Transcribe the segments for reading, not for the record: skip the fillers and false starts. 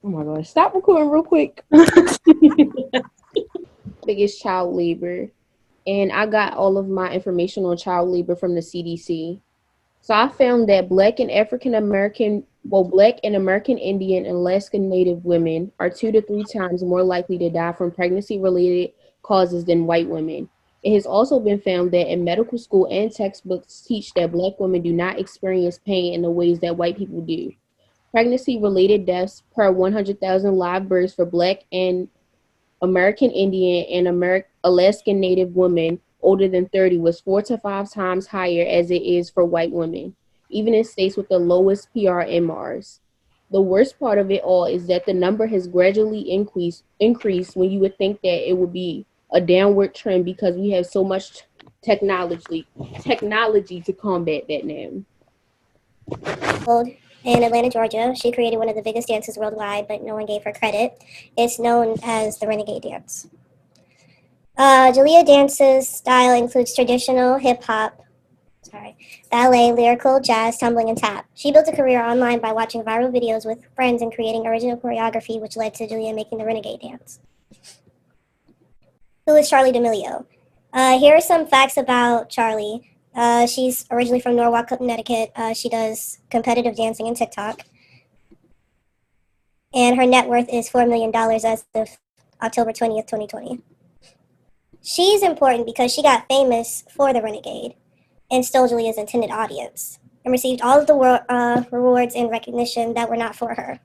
Oh my gosh, stop recording real quick. Biggest child labor. And I got all of my information on child labor from the CDC. So I found that Black and American Indian and Alaska Native women are 2 to 3 times more likely to die from pregnancy related causes than white women. It has also been found that in medical school and textbooks teach that Black women do not experience pain in the ways that white people do. Pregnancy related deaths per 100,000 live births for Black and American Indian and Alaskan Native women older than 30 was 4 to 5 times higher as it is for white women, even in states with the lowest PRMRs. The worst part of it all is that the number has gradually increased when you would think that it would be a downward trend because we have so much technology to combat that now. In Atlanta, Georgia. She created one of the biggest dances worldwide, but no one gave her credit. It's known as the Renegade Dance. Jalea Dance's style includes traditional hip hop, ballet, lyrical, jazz, tumbling, and tap. She built a career online by watching viral videos with friends and creating original choreography, which led to Jalea making the Renegade Dance. Who is Charli D'Amelio? Here are some facts about Charli. She's originally from Norwalk, Connecticut. She does competitive dancing and TikTok. And her net worth is $4 million as of October 20th, 2020. She's important because she got famous for the Renegade and stole Jalea's intended audience and received all of the rewards and recognition that were not for her.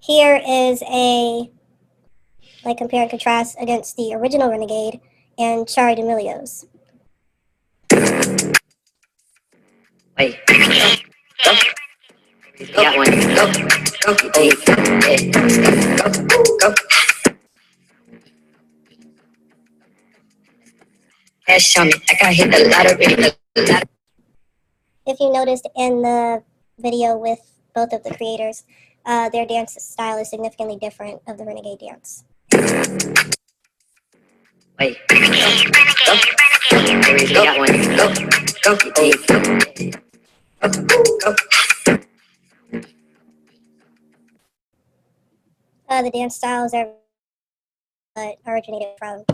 Here is a compare and contrast against the original Renegade and Charli D'Amelio's. Wait. Go. Got one. Go. Go. Cash on me. I got hit the lottery. If you noticed in the video with both of the creators, their dance style is significantly different of the Renegade dance. Wait. Go. Got one. Go. The dance styles are originated from.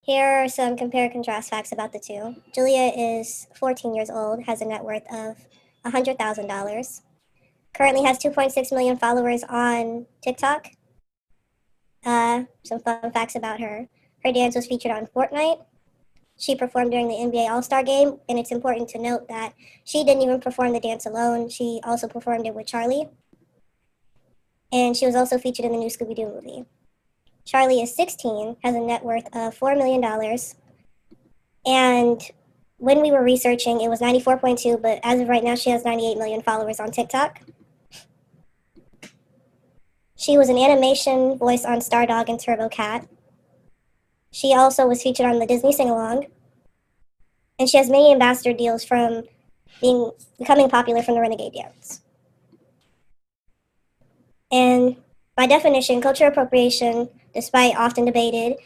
Here are some compare and contrast facts about the two. Jalea is 14 years old, has a net worth of $100,000, currently has 2.6 million followers on TikTok. Some fun facts about her. Her dance was featured on Fortnite. She performed during the NBA All-Star Game, and it's important to note that she didn't even perform the dance alone. She also performed it with Charli. And she was also featured in the new Scooby-Doo movie. Charli is 16, has a net worth of $4 million. And when we were researching, it was 94.2, but as of right now, she has 98 million followers on TikTok. She was an animation voice on Stardog and Turbo Cat. She also was featured on the Disney Sing-Along. And she has many ambassador deals from becoming popular from the Renegade Dance. And by definition, cultural appropriation, despite often debated,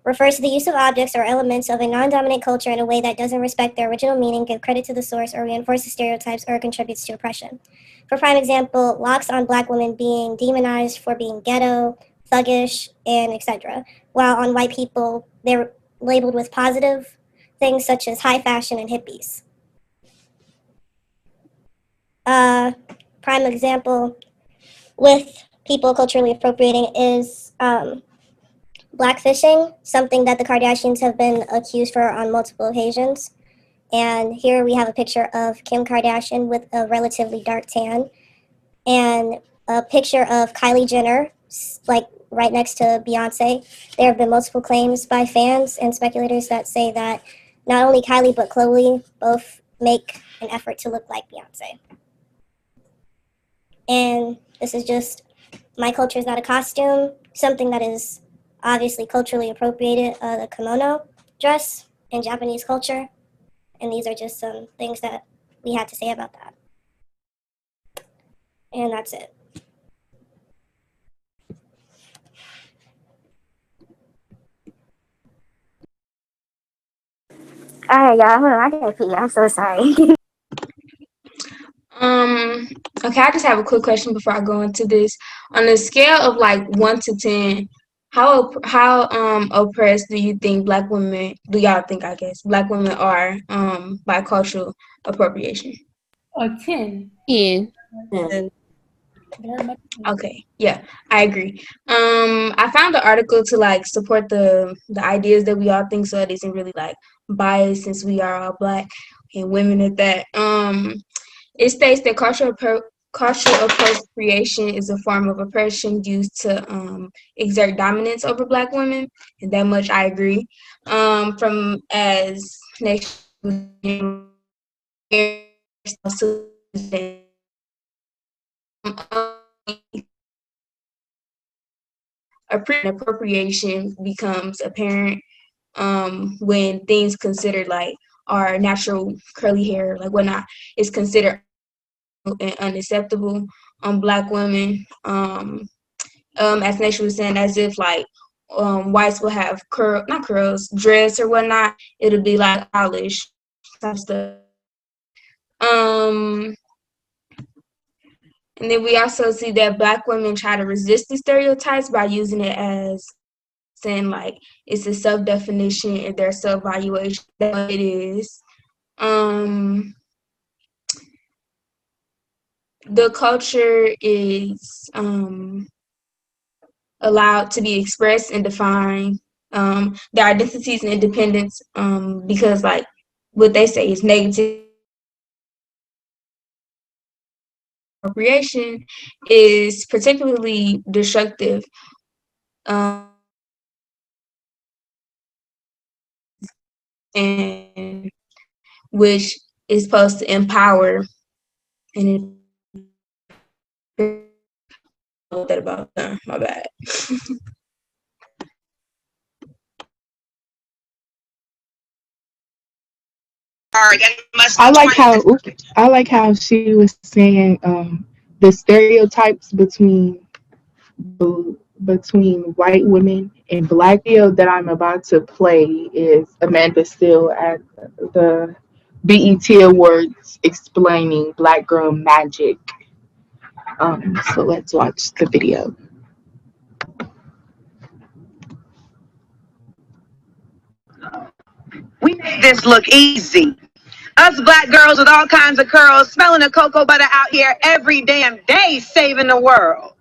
refers to the use of objects or elements of a non-dominant culture in a way that doesn't respect their original meaning, give credit to the source, or reinforces stereotypes or contributes to oppression. For prime example, locks on Black women being demonized for being ghetto, thuggish, and etc., while on white people, they're labeled with positive things such as high fashion and hippies. Prime example with people culturally appropriating is blackfishing, something that the Kardashians have been accused for on multiple occasions. And here we have a picture of Kim Kardashian with a relatively dark tan and a picture of Kylie Jenner, like right next to Beyonce. There have been multiple claims by fans and speculators that say that not only Kylie but Chloe both make an effort to look like Beyonce. And this is just, my culture is not a costume, something that is obviously culturally appropriated, the kimono dress in Japanese culture. And these are just some things that we had to say about that. And that's it. All right, y'all. Hold on, I gotta pee. I'm so sorry. Okay, I just have a quick question before I go into this. On a scale of like 1 to 10, how oppressed do you think Black women do y'all think I guess Black women are by cultural appropriation? 10. And Very much. Okay, yeah, I agree. I found the article to like support the ideas that we all think, so it isn't really like biased since we are all Black and women at that. It states that cultural appropriation is a form of oppression used to exert dominance over Black women, and that much I agree. From as nation appropriation becomes apparent when things considered like our natural curly hair, like whatnot, is considered and unacceptable on Black women. As Nation was saying, as if like whites will have not curls, dreads or whatnot, it'll be like polished type stuff. And then we also see that Black women try to resist the stereotypes by using it as saying like it's a self-definition and their self-evaluation. That it is. The culture is allowed to be expressed and defined, their identities and independence, because like what they say is negative appropriation is particularly destructive. And which is supposed to empower and that about my bad. I like how she was saying the stereotypes between white women and Black. Video that I'm about to play is Amanda Steele at the BET Awards explaining Black Girl Magic. So let's watch the video. We make this look easy. Us Black girls with all kinds of curls, smelling the cocoa butter out here every damn day, saving the world.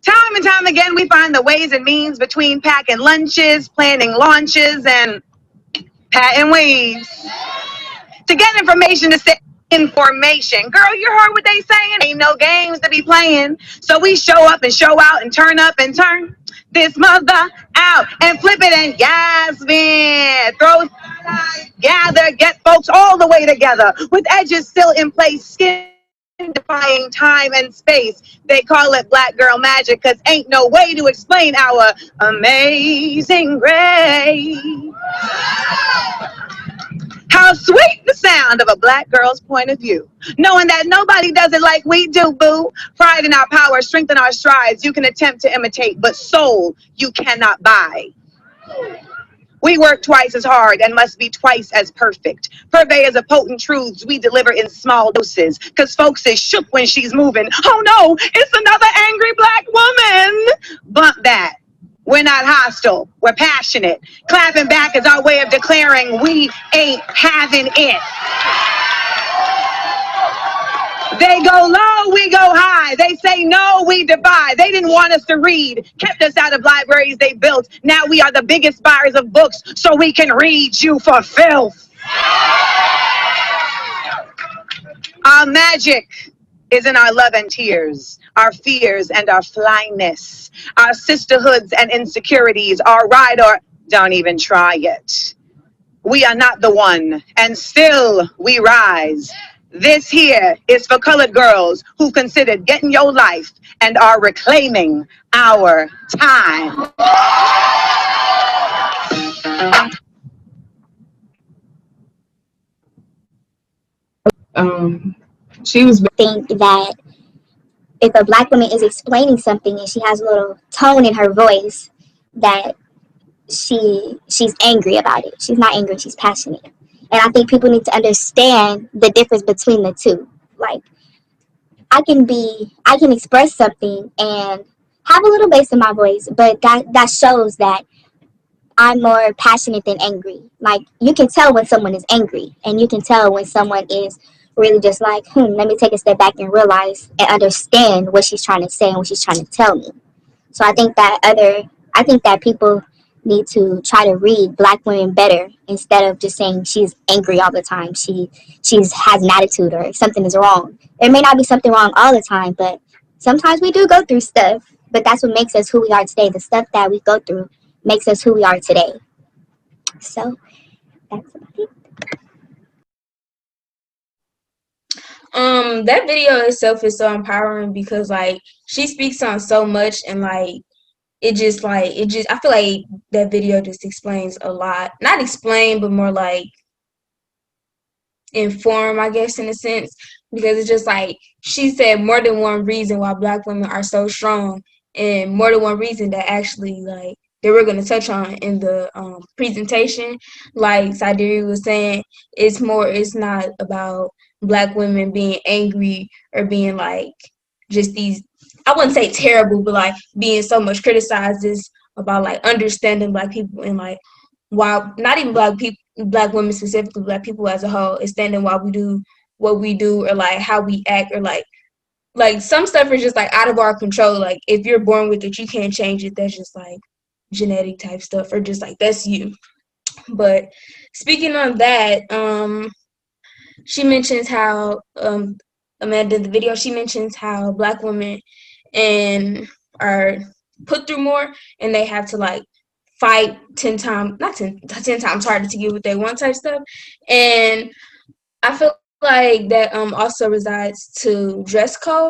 Time and time again, we find the ways and means between packing lunches, planning launches, and patting weaves. To get information to say information. Girl, you heard what they saying? Ain't no games to be playing. So we show up and show out and turn up and turn this mother out and flip it and Yasmin. Throw, gather, get folks all the way together with edges still in place, skin defying time and space. They call it Black Girl Magic because ain't no way to explain our amazing grace. How sweet the sound of a Black girl's point of view, knowing that nobody does it like we do, boo. Pride in our power, strength in our strides, you can attempt to imitate, but soul you cannot buy. We work twice as hard and must be twice as perfect. Purveyors of potent truths we deliver in small doses, because folks is shook when she's moving. Oh no, it's another angry Black woman. Bump that. We're not hostile, we're passionate. Clapping back is our way of declaring we ain't having it. They go low, we go high. They say no, we defy. They didn't want us to read, kept us out of libraries they built. Now we are the biggest buyers of books, so we can read you for filth. Our magic is in our love and tears, our fears and our flyness, our sisterhoods and insecurities, our ride or don't even try it. We are not the one, and still we rise. This here is for colored girls who considered getting your life and are reclaiming our time. She was Think that if a Black woman is explaining something and she has a little tone in her voice, that she's angry about it. She's not angry, she's passionate. And I think people need to understand the difference between the two. Like, I can express something and have a little bass in my voice, but that shows that I'm more passionate than angry. Like, you can tell when someone is angry, and you can tell when someone is really just like, let me take a step back and realize and understand what she's trying to say and what she's trying to tell me. So I think that people need to try to read Black women better instead of just saying she's angry all the time. She's has an attitude or something is wrong. There may not be something wrong all the time, but sometimes we do go through stuff. But that's what makes us who we are today. The stuff that we go through makes us who we are today. So that's about it. That video itself is so empowering because like she speaks on so much, and like it just I feel like that video just explains a lot. Not explain, but more like inform, I guess, in a sense, because it's just like she said more than one reason why Black women are so strong, and more than one reason that actually like that we're going to touch on in the presentation. Like Sideria was saying, it's not about Black women being angry or being like just these, I wouldn't say terrible, but like being so much criticized. Is about like understanding Black people, and like why not even Black people, Black women specifically, Black people as a whole, understanding why we do what we do, or like how we act, or like some stuff is just like out of our control. Like if you're born with it, you can't change it. That's just like genetic type stuff, or just like that's you. But speaking on that, she mentions how Amanda in the video, she mentions how Black women are put through more, and they have to like fight 10 times harder to get what they want type stuff. And I feel like that also resides to dress code.